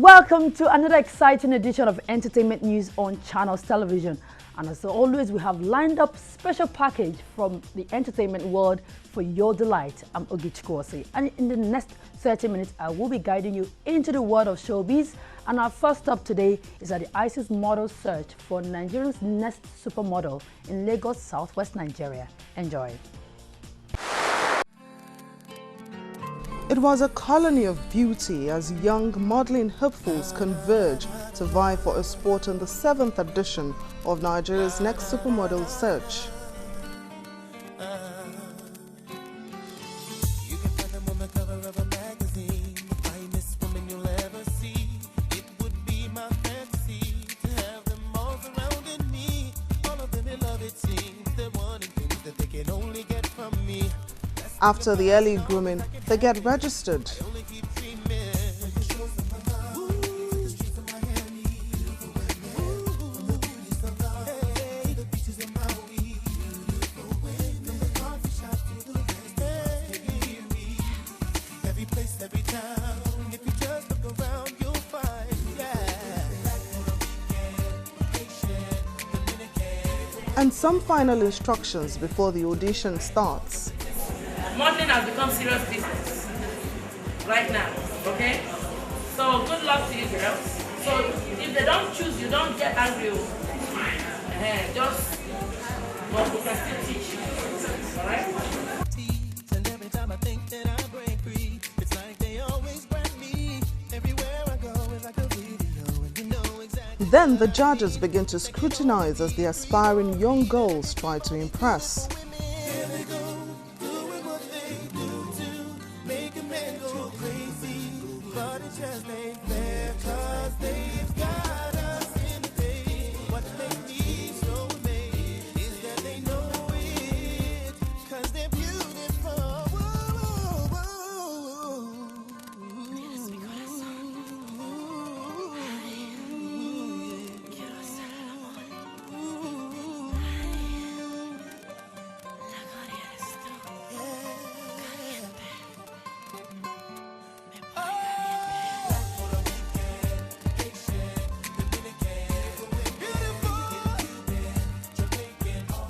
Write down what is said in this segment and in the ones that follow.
Welcome to another exciting edition of Entertainment News on Channels Television. And as always, we have lined up special package from the entertainment world for your delight. I'm Ogichikosi, and in the next 30 minutes, I will be guiding you into the world of showbiz. And our first stop today is at the ISIS model search for Nigeria's next supermodel in Lagos, Southwest Nigeria. Enjoy. It was a colony of beauty as young modeling hopefuls converge to vie for a spot in the 7th edition of Nigeria's Next Supermodel Search. After the early grooming, they get registered. And some final instructions before the audition starts. Modeling has become serious business right now, okay? So good luck to you girls. So if they don't choose you, don't get angry. Just, well, we can still teach you, all right? Then the judges begin to scrutinize as the aspiring young girls try to impress.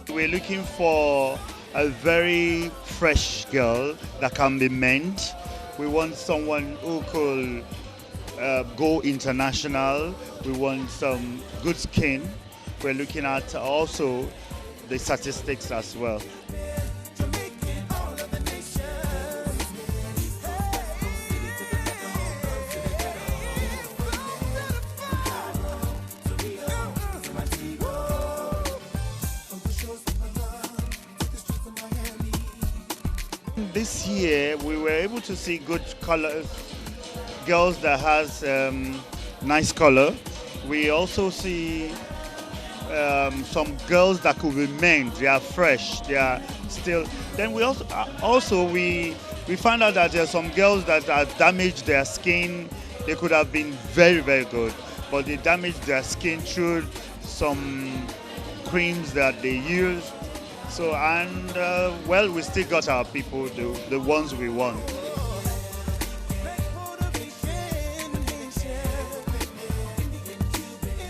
We're looking for a very fresh girl that can be meant. We want someone who could go international. We want some good skin. We're looking at also the statistics as well. This year we were able to see good color girls that has nice color. We also see some girls that could be meant. They are fresh. They are still. Then we also we found out that there are some girls that have damaged their skin. They could have been very, very good, but they damaged their skin through some creams that they use. So, and well, we still got our people, the ones we want.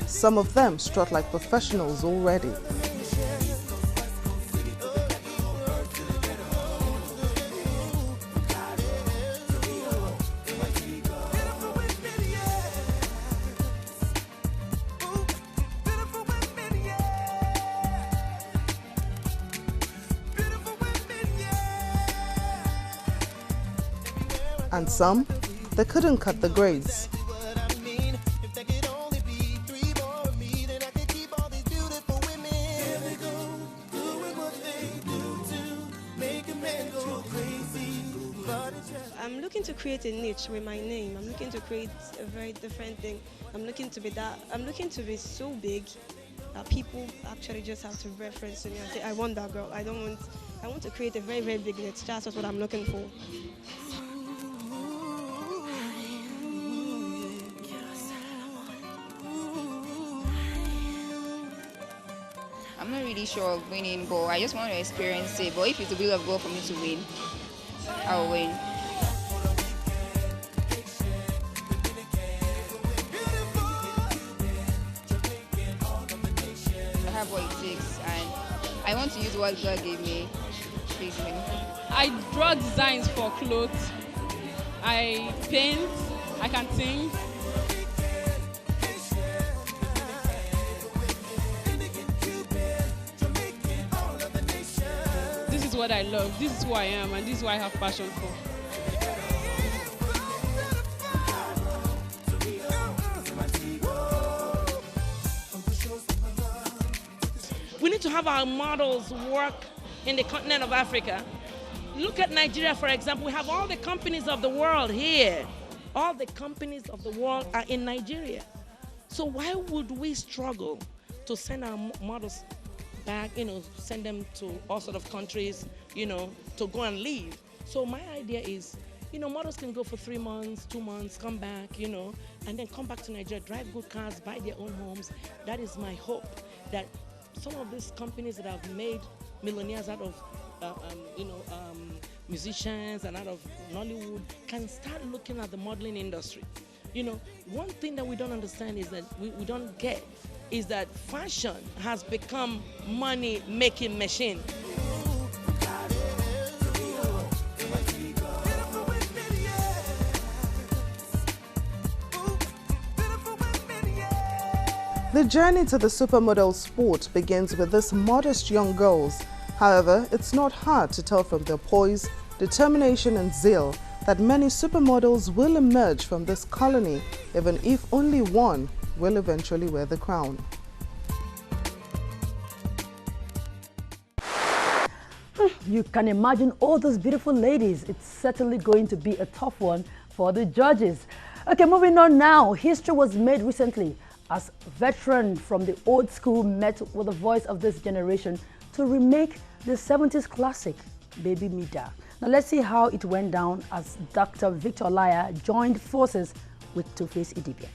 Some of them strut like professionals already. And some, they couldn't cut the grades. I'm looking to create a niche with my name. I'm looking to create a very different thing. I'm looking to be so big that people actually just have to reference to me and say, I want that girl. I want to create a very, very big niche. That's what I'm looking for. I'm not really sure of winning, but I just want to experience it. But if it's the will of God for me to win, I'll win. want to use what God gave me, basically. I draw designs for clothes. I paint. I can sing. This is what I love. This is who I am, and this is what I have passion for. We need to have our models work in the continent of Africa. Look at Nigeria, for example. We have all the companies of the world here. All the companies of the world are in Nigeria. So why would we struggle to send our models back, send them to all sort of countries, to go and live? So my idea is, models can go for 3 months, 2 months, come back, and then come back to Nigeria, drive good cars, buy their own homes. That is my hope, that some of these companies that have made millionaires out of musicians and out of Nollywood can start looking at the modeling industry. One thing that we don't understand is that we don't get is that fashion has become money-making machine. The journey to the supermodel sport begins with these modest young girls. However, it's not hard to tell from their poise, determination and zeal that many supermodels will emerge from this colony, even if only one will eventually wear the crown. You can imagine all those beautiful ladies. It's certainly going to be a tough one for the judges. Okay, moving on now. History was made recently as veteran from the old school met with the voice of this generation to remake the 70s classic, Baby Me Da. Now let's see how it went down as Dr. Victor Olaiya joined forces with Two-Face Idibia.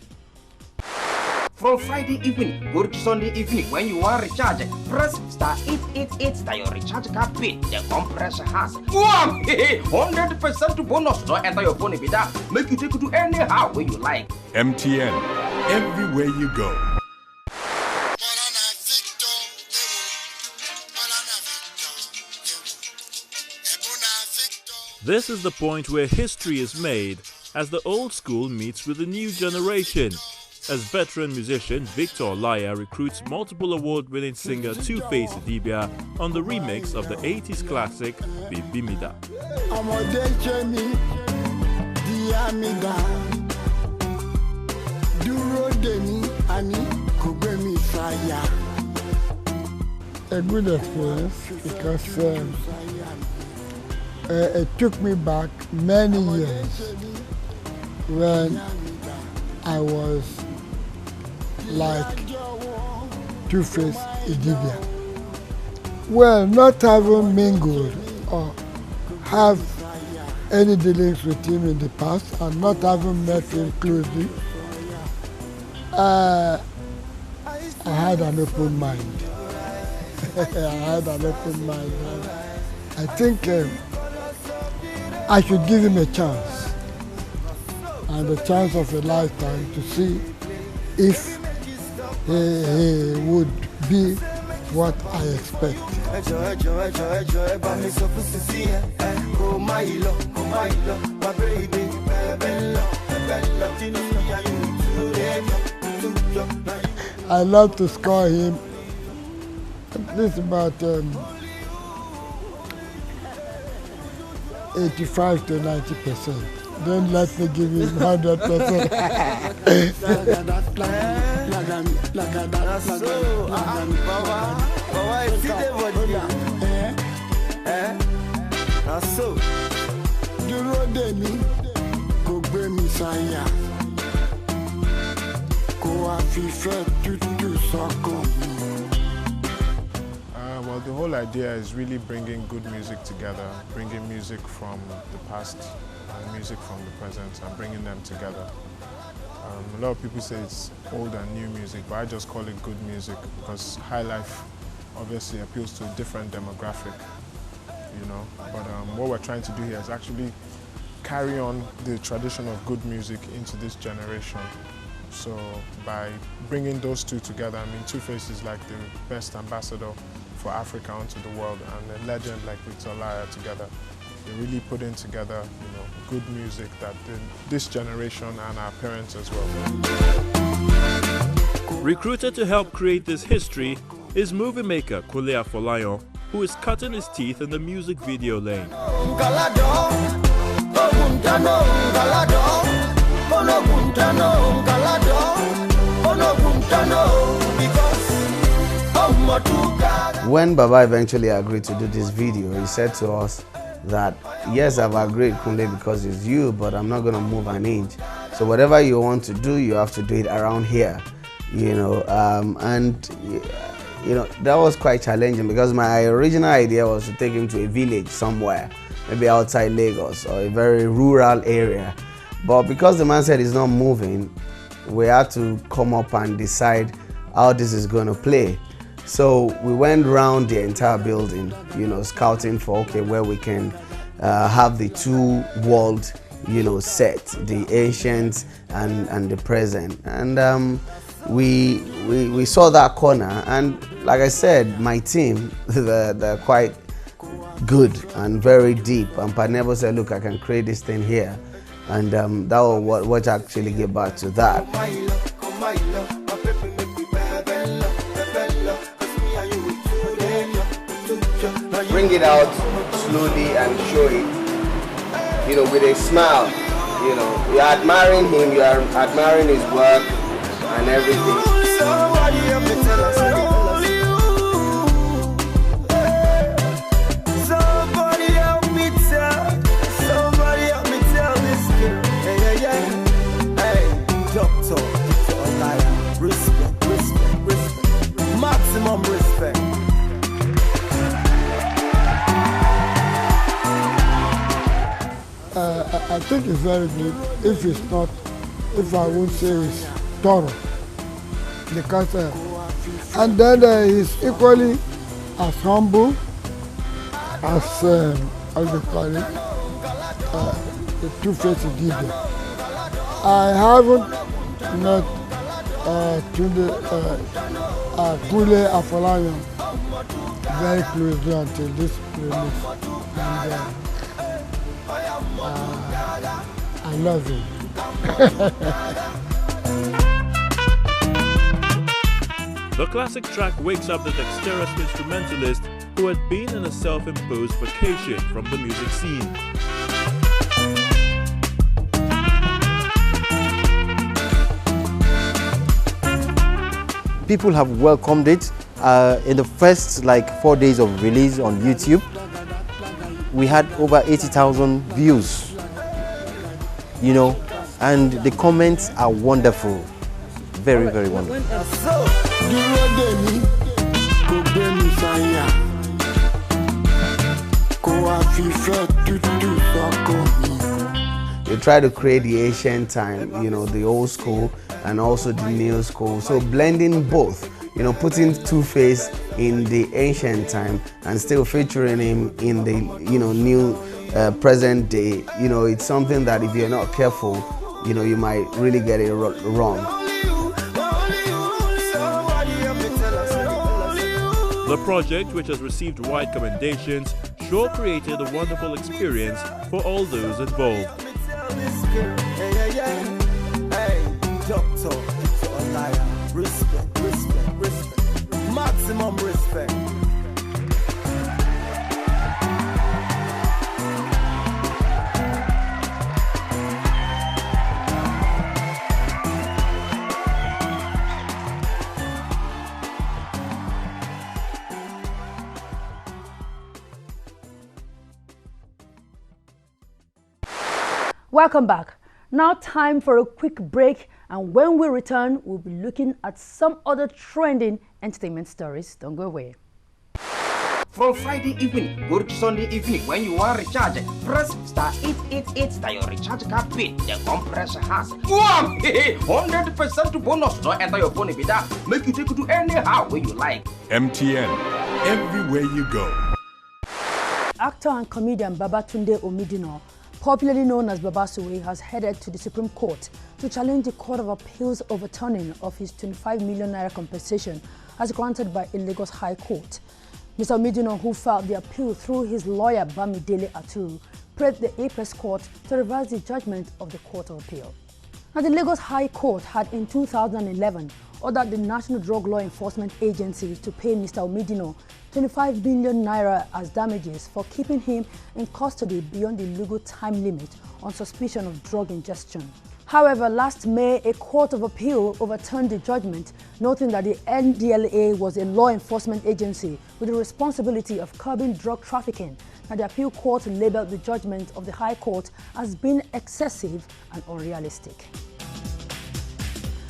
From Friday evening, go to Sunday evening when you want recharge. Press *888 that your recharge card pin. The compressor has 100% bonus. Don't enter your phone if it that. Make you take it to anyhow where you like. MTN, everywhere you go. This is the point where history is made as the old school meets with the new generation. As veteran musician Victor Olaiya recruits multiple award-winning singer Two-Face Idibia on the remix of the 80s classic Baby Me Da. A good experience because it took me back many years when I was like Two-Face Idibia. Well, not having mingled or have any dealings with him in the past and not having met him closely, I had an open mind. I had an open mind. I think I should give him a chance, and a chance of a lifetime to see if he would be what I expect. I love to score him at least about 85 to 90%. Don't let me give him 100%. Well, the whole idea is really bringing good music together, bringing music from the past and music from the present and bringing them together. A lot of people say it's old and new music, but I just call it good music because high life obviously appeals to a different demographic, you know. But what we're trying to do here is actually carry on the tradition of good music into this generation. So by bringing those two together, I mean, Two-Face is like the best ambassador for Africa onto the world, and a legend like Victor Laya together. They're really putting together, good music that this generation and our parents as well. Recruited to help create this history is movie maker Kule Afolayan, who is cutting his teeth in the music video lane. When Baba eventually agreed to do this video, he said to us that, yes, I've agreed, Kunle, because it's you, but I'm not going to move an inch. So whatever you want to do, you have to do it around here, that was quite challenging because my original idea was to take him to a village somewhere, maybe outside Lagos or a very rural area. But because the man said he's not moving, we had to come up and decide how this is going to play. So we went around the entire building, scouting for, where we can have the two world, set, the ancient and the present. And we saw that corner, and like I said, my team, they're quite good and very deep. And Panevo said, look, I can create this thing here. And that was what actually gave back to that. Bring it out slowly and show it, with a smile. You're admiring him, you are admiring his work and everything. Maximum respect. I think it's very good if I won't say it's thorough. Because, and then he's equally as humble as, how do you call it, the two-faced Idibia. I haven't met Kule Afolayan very closely until this playlist. And, I love him. The classic track wakes up the dexterous instrumentalist who had been in a self-imposed vacation from the music scene. People have welcomed it. In the first 4 days of release on YouTube, we had over 80,000 views, and the comments are wonderful. Very, very wonderful. You try to create the ancient time, the old school and also the new school. So blending both, putting Two-Face in the ancient time and still featuring him in the, new present day. It's something that if you're not careful, you might really get it wrong. The project, which has received wide commendations, sure created a wonderful experience for all those involved. Respect. Maximum respect. Welcome back. Now time for a quick break, and when we return, we'll be looking at some other trending entertainment stories. Don't go away. From Friday evening, go to Sunday evening, when you want to recharge, press star 888 that your recharge card pin. The compressor has 100% bonus. Don't enter your phone if it does. Make you take it to anyhow where you like. MTN, everywhere you go. Actor and comedian Babatunde Omidino, popularly known as Baba Suwe, has headed to the Supreme Court to challenge the Court of Appeal's overturning of his 25 million naira compensation as granted by a Lagos High Court. Mr. Omidino, who filed the appeal through his lawyer Bamidele Aturu, pressed the Apex Court to reverse the judgment of the Court of Appeal. Now, the Lagos High Court had in 2011 ordered the National Drug Law Enforcement Agency to pay Mr. Omidino 25 billion naira as damages for keeping him in custody beyond the legal time limit on suspicion of drug ingestion. However, last May, a court of appeal overturned the judgment, noting that the NDLA was a law enforcement agency with the responsibility of curbing drug trafficking. Now, the appeal court labeled the judgment of the High Court as being excessive and unrealistic.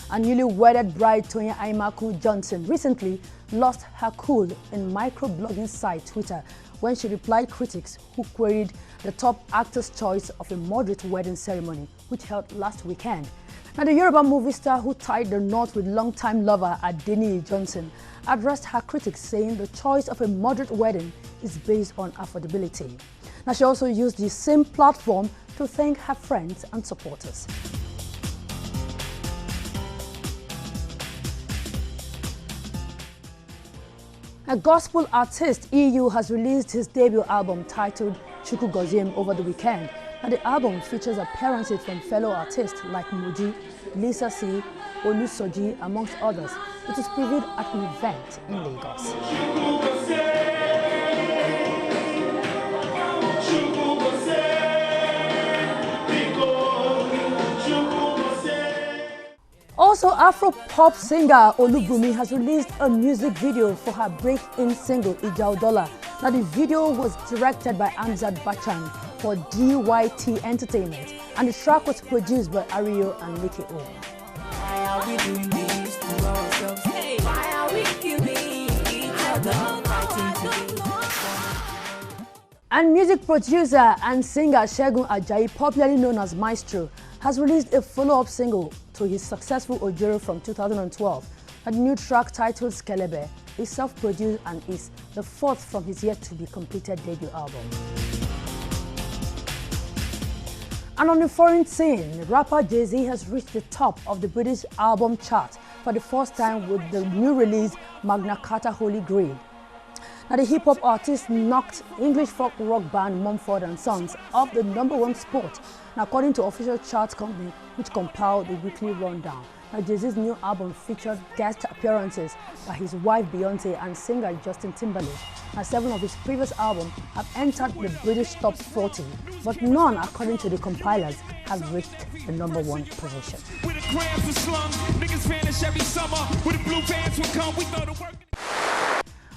A newly wedded bride, Toyin Aimaku Johnson, recently lost her cool in microblogging site Twitter when she replied critics who queried the top actor's choice of a moderate wedding ceremony, which held last weekend. Now, the Yoruba movie star who tied the knot with longtime lover Adeniyi Johnson addressed her critics, saying the choice of a moderate wedding is based on affordability. Now, she also used the same platform to thank her friends and supporters. A gospel artist, EU, has released his debut album titled Chukwu Goziem over the weekend. Now, the album features appearances from fellow artists like Moji, Lisa C, Olusoji, amongst others. It was previewed at an event in Lagos. Also, Afro-pop singer Olubunmi has released a music video for her break-in single Ija Odola. Now, the video was directed by Amzad Bachchan for DYT Entertainment, and the track was produced by Ario and Leke O. Why are we doing this to ourselves? Hey, why are we killing each other? And music producer and singer Segun Ajayi, popularly known as Maestro, has released a follow-up single to his successful Ojoro from 2012. A new track titled Skelebe is self-produced and is the fourth from his yet-to-be-completed debut album. And on the foreign scene, rapper Jay-Z has reached the top of the British album chart for the first time with the new release Magna Carta Holy Grail. Now, the hip-hop artist knocked English folk rock band Mumford & Sons off the #1 spot, now, according to official chart company which compiled the weekly rundown. Now, Jay-Z's new album featured guest appearances by his wife Beyonce and singer Justin Timberlake. Now, 7 of his previous albums have entered the British top 40, but none, according to the compilers, have reached the #1 position.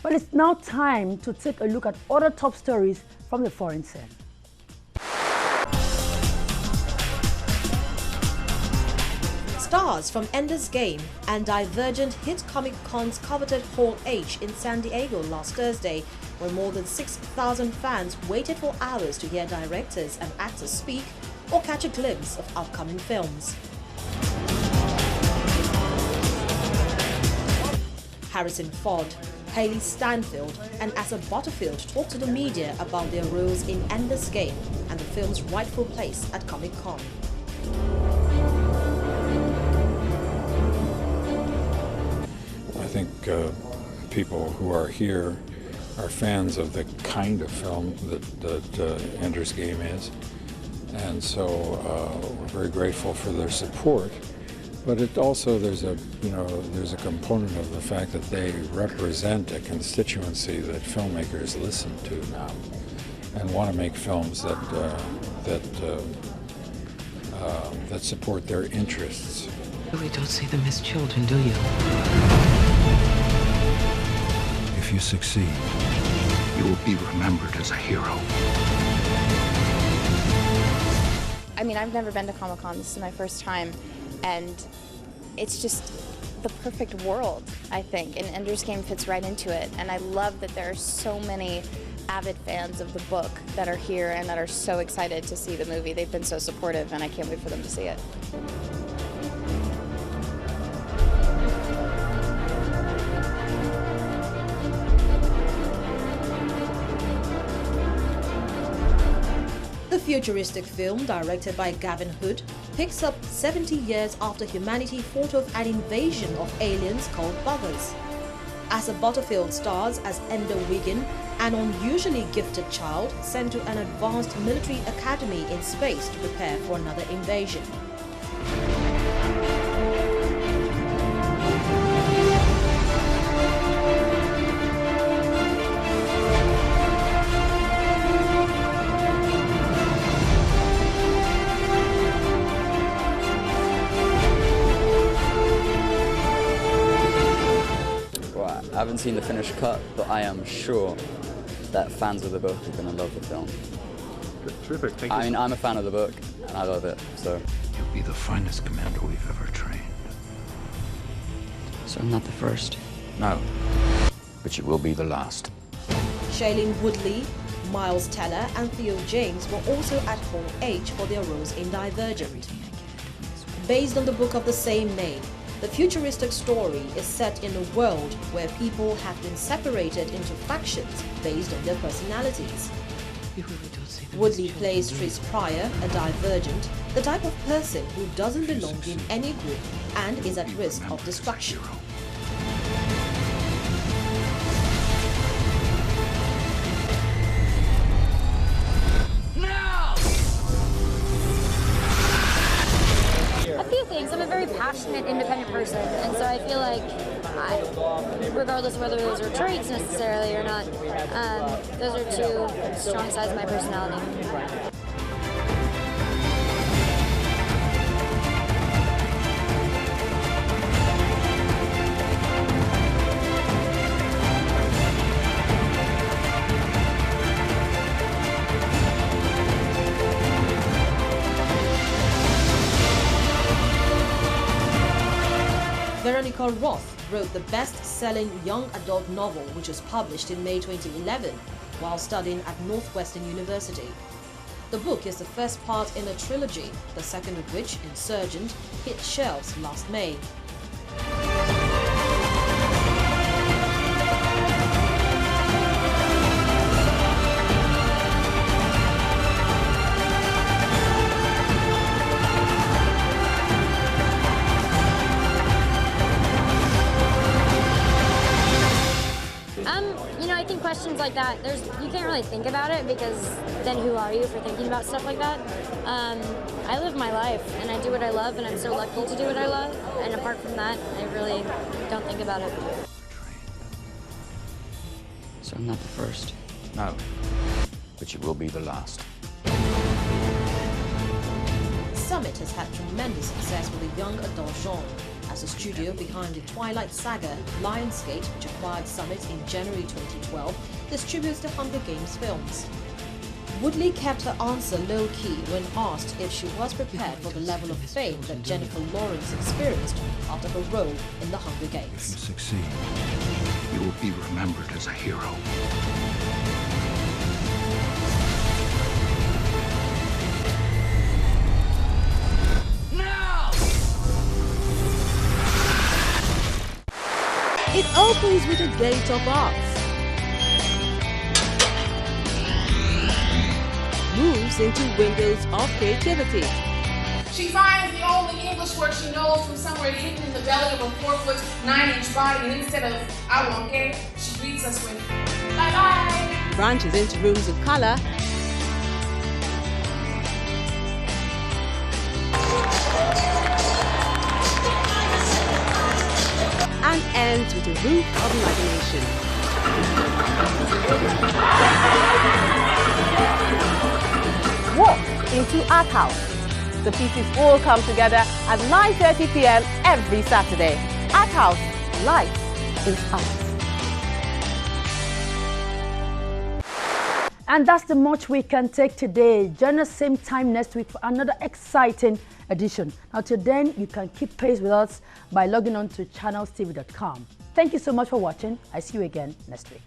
Well, it's now time to take a look at other top stories from the foreign scene. Stars from Ender's Game and Divergent hit Comic-Con's coveted Hall H in San Diego last Thursday, where more than 6,000 fans waited for hours to hear directors and actors speak or catch a glimpse of upcoming films. Harrison Ford, Hailey Stanfield and Asa Butterfield talked to the media about their roles in Ender's Game and the film's rightful place at Comic-Con. I think people who are here are fans of the kind of film that Ender's Game is, and so we're very grateful for their support. But it also there's a component of the fact that they represent a constituency that filmmakers listen to now, and want to make films that support their interests. You really don't see them as children, do you? If you succeed, you will be remembered as a hero. I mean, I've never been to Comic-Con. This is my first time. And it's just the perfect world, I think, and Ender's Game fits right into it. And I love that there are so many avid fans of the book that are here and that are so excited to see the movie. They've been so supportive, and I can't wait for them to see it. The futuristic film, directed by Gavin Hood, picks up 70 years after humanity fought off an invasion of aliens called buggers. Asa Butterfield stars as Enda Wiggin, an unusually gifted child sent to an advanced military academy in space to prepare for another invasion. I haven't seen the finished cut, but I am sure that fans of the book are going to love the film. Terrific, thank you. I mean, I'm a fan of the book, and I love it, so. You'll be the finest commander we've ever trained. So I'm not the first? No, but you will be the last. Shailene Woodley, Miles Teller and Theo James were also at Hall H for their roles in Divergent. Based on the book of the same name, the futuristic story is set in a world where people have been separated into factions based on their personalities. Woodley plays Tris Pryor, a divergent, the type of person who doesn't belong in any group and is at risk of destruction. A few things. I'm a very passionate, independent person, and so I feel like, regardless of whether those are traits necessarily or not, those are two strong sides of my personality. Veronica Roth wrote the best-selling young adult novel, which was published in May 2011 while studying at Northwestern University. The book is the first part in a trilogy, the second of which, Insurgent, hit shelves last May. I think questions like that, you can't really think about it because then who are you for thinking about stuff like that? I live my life and I do what I love and I'm so lucky to do what I love, and apart from that, I really don't think about it. So I'm not the first? No, but you will be the last. Summit has had tremendous success with the young adult genre, as the studio behind the Twilight saga, Lionsgate, which acquired Summit in January 2012, distributes the Hunger Games films. Woodley kept her answer low-key when asked if she was prepared for the level of fame that Jennifer Lawrence experienced after her role in The Hunger Games. If you succeed, you will be remembered as a hero. It opens with a gate of arts, moves into windows of creativity. She finds the only English word she knows from somewhere hidden in the belly of a 4'9" body, and instead of "I won't get," she greets us with "bye-bye." Branches into rooms of color, and ends with a roof of imagination. Walk into Art House. The pieces all come together at 9:30 p.m. every Saturday. Art House, life is art. And that's the much we can take today. Join us same time next week for another exciting edition. Now till then, you can keep pace with us by logging on to channelstv.com. Thank you so much for watching. I see you again next week.